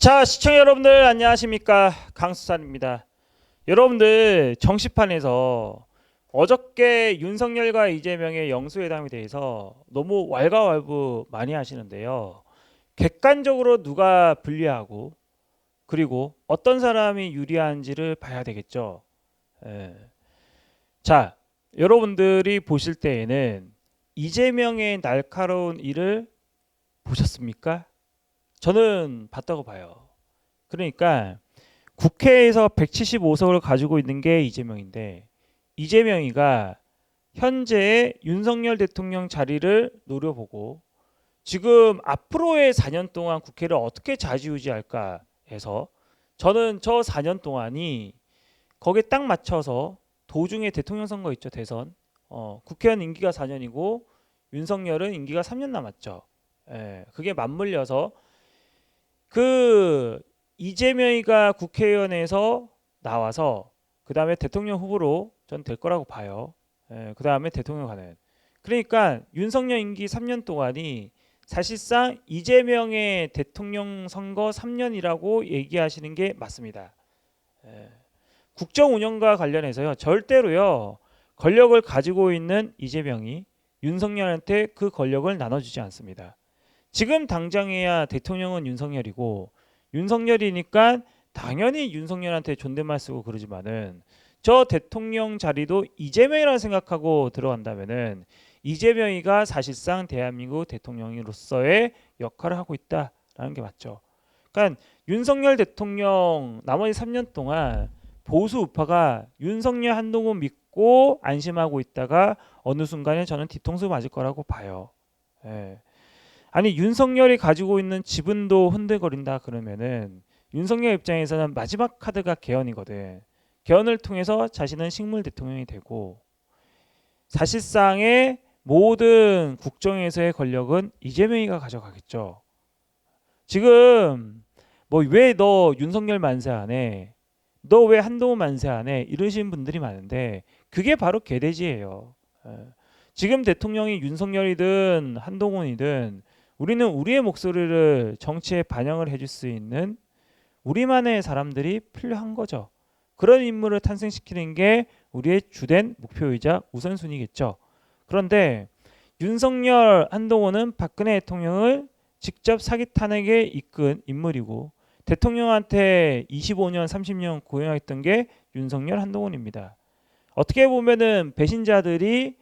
자, 시청자 여러분들 안녕하십니까? 강수산입니다. 여러분들 정치판에서 어저께 윤석열과 이재명의 영수회담에 대해서 너무 왈가왈부 많이 하시는데요. 객관적으로 누가 불리하고 그리고 어떤 사람이 유리한지를 봐야 되겠죠. 예. 자, 여러분들이 보실 때에는 이재명의 날카로운 일을 보셨습니까? 저는 봤다고 봐요. 그러니까 국회에서 175석을 가지고 있는 게 이재명인데 이재명이가 현재의 윤석열 대통령 자리를 노려보고 지금 앞으로의 4년 동안 국회를 어떻게 좌지우지할까 해서 저는 저 4년 동안이 거기에 딱 맞춰서 도중에 대통령 선거 있죠. 대선. 국회의원 임기가 4년이고 윤석열은 임기가 3년 남았죠. 그게 맞물려서 그 이재명이가 국회의원에서 나와서 그 다음에 대통령 후보로 전 될 거라고 봐요. 그 다음에 대통령 가는. 그러니까 윤석열 임기 3년 동안이 사실상 이재명의 대통령 선거 3년이라고 얘기하시는 게 맞습니다. 국정 운영과 관련해서요. 절대로요. 권력을 가지고 있는 이재명이 윤석열한테 그 권력을 나눠주지 않습니다. 지금 당장해야 대통령은 윤석열이고 윤석열이니까 당연히 윤석열한테 존댓말 쓰고 그러지만은 저 대통령 자리도 이재명이라 생각하고 들어간다면은 이재명이가 사실상 대한민국 대통령으로서의 역할을 하고 있다라는 게 맞죠. 그러니까 윤석열 대통령 나머지 3년 동안 보수 우파가 윤석열 한동훈 믿고 안심하고 있다가 어느 순간에 저는 뒤통수 맞을 거라고 봐요. 예. 아니 윤석열이 가지고 있는 지분도 흔들거린다 그러면은 윤석열 입장에서는 마지막 카드가 개헌이거든. 개헌을 통해서 자신은 식물 대통령이 되고 사실상의 모든 국정에서의 권력은 이재명이가 가져가겠죠. 지금 뭐 왜 너 윤석열 만세 안 해? 너 왜 한동훈 만세 안 해? 이러시는 분들이 많은데 그게 바로 개돼지예요. 지금 대통령이 윤석열이든 한동훈이든 우리는 우리의 목소리를 정치에 반영을 해줄 수 있는 우리만의 사람들이 필요한 거죠. 그런 인물을 탄생시키는 게 우리의 주된 목표이자 우선순위겠죠. 그런데 윤석열, 한동훈은 박근혜 대통령을 직접 사기 탄핵에 이끈 인물이고 대통령한테 25년, 30년 고용했던 게 윤석열, 한동훈입니다. 어떻게 보면은 배신자들이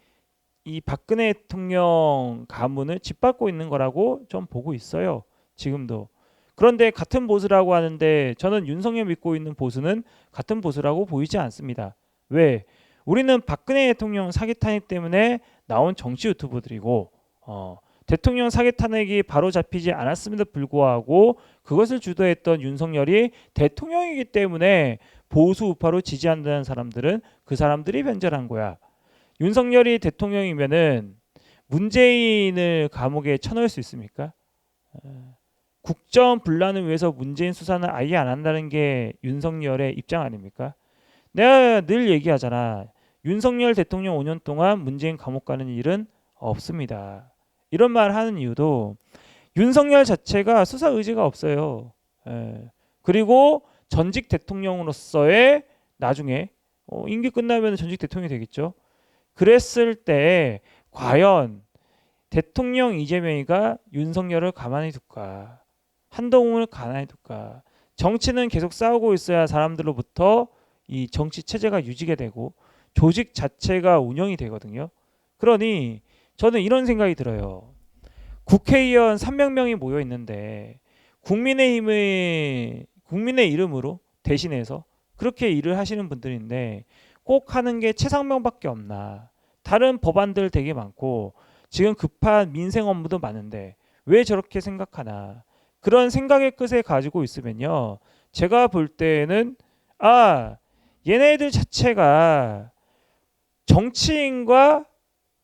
이 박근혜 대통령 가문을 짓밟고 있는 거라고 좀 보고 있어요. 지금도. 그런데 같은 보수라고 하는데 저는 윤석열 믿고 있는 보수는 같은 보수라고 보이지 않습니다. 왜? 우리는 박근혜 대통령 사기 탄핵 때문에 나온 정치 유튜버들이고 대통령 사기 탄핵이 바로 잡히지 않았음에도 불구하고 그것을 주도했던 윤석열이 대통령이기 때문에 보수 우파로 지지한다는 사람들은 그 사람들이 변절한 거야. 윤석열이 대통령이면은 문재인을 감옥에 쳐넣을 수 있습니까? 국정 분란을 위해서 문재인 수사는 아예 안 한다는 게 윤석열의 입장 아닙니까? 내가 늘 얘기하잖아. 윤석열 대통령 5년 동안 문재인 감옥 가는 일은 없습니다. 이런 말 하는 이유도 윤석열 자체가 수사 의지가 없어요. 그리고 전직 대통령으로서의 나중에 임기 끝나면 전직 대통령이 되겠죠. 그랬을 때 과연 대통령 이재명이가 윤석열을 가만히 둘까? 한동훈을 가만히 둘까? 정치는 계속 싸우고 있어야 사람들로부터 이 정치 체제가 유지가 되고 조직 자체가 운영이 되거든요. 그러니 저는 이런 생각이 들어요. 국회의원 300명이 모여 있는데 국민의 이름으로 대신해서 그렇게 일을 하시는 분들인데 꼭 하는 게 최상명밖에 없나. 다른 법안들 되게 많고 지금 급한 민생 업무도 많은데 왜 저렇게 생각하나. 그런 생각의 끝에 가지고 있으면요. 제가 볼 때는 얘네들 자체가 정치인과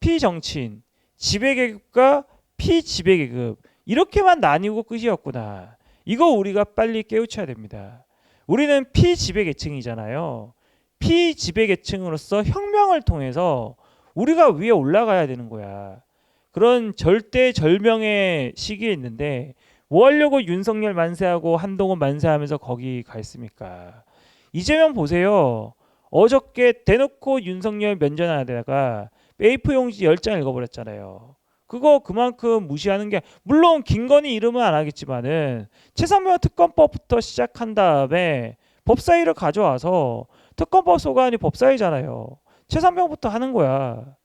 피정치인, 지배계급과 피지배계급 이렇게만 나뉘고 끝이었구나. 이거 우리가 빨리 깨우쳐야 됩니다. 우리는 피지배계층이잖아요. 피지배계층으로서 혁명을 통해서 우리가 위에 올라가야 되는 거야. 그런 절대절명의 시기에 있는데 뭐 하려고 윤석열 만세하고 한동훈 만세하면서 거기 가 있습니까? 이재명 보세요. 어저께 대놓고 윤석열 면전하다가 페이프 용지 10장 읽어버렸잖아요. 그거 그만큼 무시하는 게, 물론 김건희 이름은 안 하겠지만은 최상병 특검법부터 시작한 다음에 법사위를 가져와서 특검법 소관이 법사위잖아요. 최상병부터 하는 거야.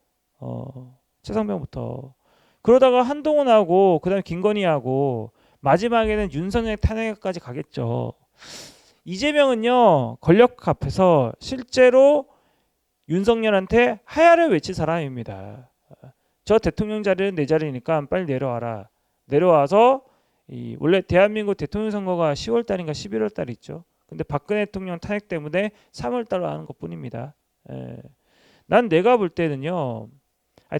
최상병부터. 그러다가 한동훈하고 그다음에 김건희하고 마지막에는 윤석열 탄핵까지 가겠죠. 이재명은요, 권력 앞에서 실제로 윤석열한테 하야를 외친 사람입니다. 저 대통령 자리는 내 자리니까 빨리 내려와라. 내려와서 원래 대한민국 대통령 선거가 10월 달인가 11월 달 있죠. 근데 박근혜 대통령 탄핵 때문에 3월 달로 하는 것뿐입니다. 예. 난 내가 볼 때는요,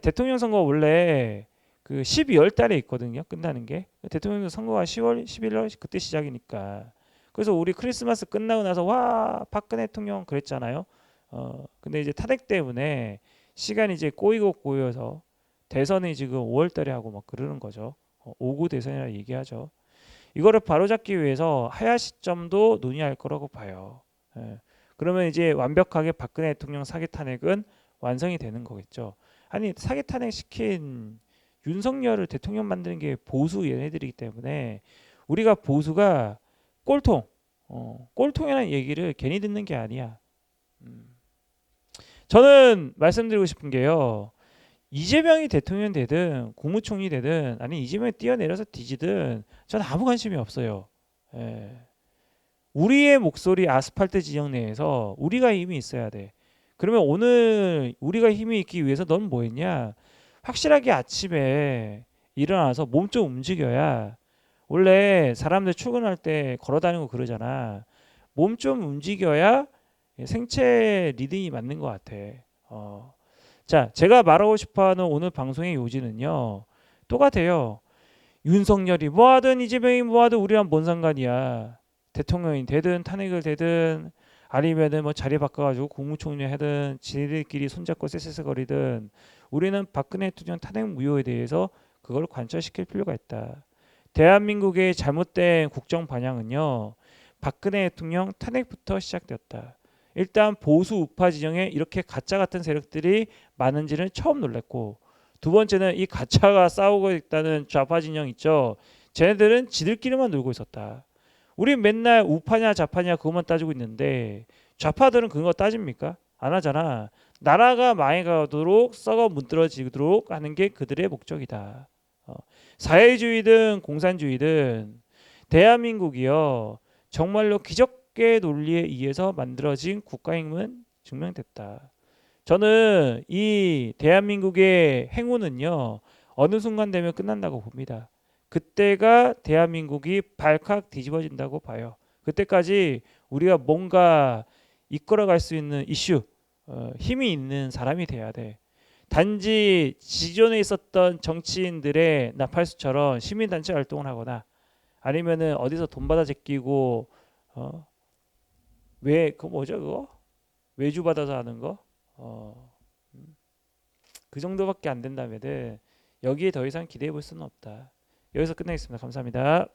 대통령 선거 원래 그 12월 달에 있거든요. 끝나는 게. 대통령 선거가 10월 11월 그때 시작이니까. 그래서 우리 크리스마스 끝나고 나서 와 박근혜 대통령 그랬잖아요. 근데 이제 탄핵 때문에 시간이 이제 꼬이고 대선이 지금 5월 달에 하고 막 그러는 거죠. 5구 대선이라 얘기하죠. 이거를 바로잡기 위해서 하야 시점도 논의할 거라고 봐요. 예. 그러면 이제 완벽하게 박근혜 대통령 사기 탄핵은 완성이 되는 거겠죠. 아니 사기 탄핵 시킨 윤석열을 대통령 만드는 게 보수 얘네들이기 때문에 우리가 보수가 꼴통, 꼴통이라는 얘기를 괜히 듣는 게 아니야. 저는 말씀드리고 싶은 게요. 이재명이 대통령 되든 국무총리 되든 아니 이재명이 뛰어내려서 뒤지든 저는 아무 관심이 없어요. 예. 우리의 목소리 아스팔트 지역 내에서 우리가 힘이 있어야 돼. 그러면 오늘 우리가 힘이 있기 위해서 넌 뭐 했냐? 확실하게 아침에 일어나서 몸 좀 움직여야, 원래 사람들 출근할 때 걸어다니고 그러잖아. 몸 좀 움직여야 생체 리듬이 맞는 것 같아. 자, 제가 말하고 싶어하는 오늘 방송의 요지는요, 똑같아요. 윤석열이 뭐하든 이재명이 뭐하든 우리랑 뭔 상관이야. 대통령이 되든 탄핵을 되든 아니면은 뭐 자리 바꿔가지고 국무총리 하든 지들끼리 손잡고 쎄쎄거리든 우리는 박근혜 대통령 탄핵 무효에 대해서 그걸 관철시킬 필요가 있다. 대한민국의 잘못된 국정 반영은요, 박근혜 대통령 탄핵부터 시작되었다. 일단 보수 우파 진영에 이렇게 가짜 같은 세력들이 많은지는 처음 놀랐고, 두 번째는 이 가짜가 싸우고 있다는 좌파 진영 있죠. 쟤네들은 지들끼리만 놀고 있었다. 우리 맨날 우파냐 좌파냐 그것만 따지고 있는데 좌파들은 그거 따집니까? 안 하잖아. 나라가 망해가도록 썩어 문드러지도록 하는 게 그들의 목적이다. 사회주의든 공산주의든 대한민국이요, 정말로 기적의 논리에 의해서 만들어진 국가임은 증명됐다. 저는 이 대한민국의 행운은요, 어느 순간 되면 끝난다고 봅니다. 그때가 대한민국이 발칵 뒤집어진다고 봐요. 그때까지 우리가 뭔가 이끌어갈 수 있는 이슈, 힘이 있는 사람이 돼야 돼. 단지 기존에 있었던 정치인들의 나팔수처럼 시민단체 활동을 하거나 아니면은 어디서 돈 받아 제끼고 왜 그 뭐죠 그거 외주 받아서 하는 거, 그 정도밖에 안 된다면은 여기에 더 이상 기대해 볼 수는 없다. 여기서 끝내겠습니다. 감사합니다.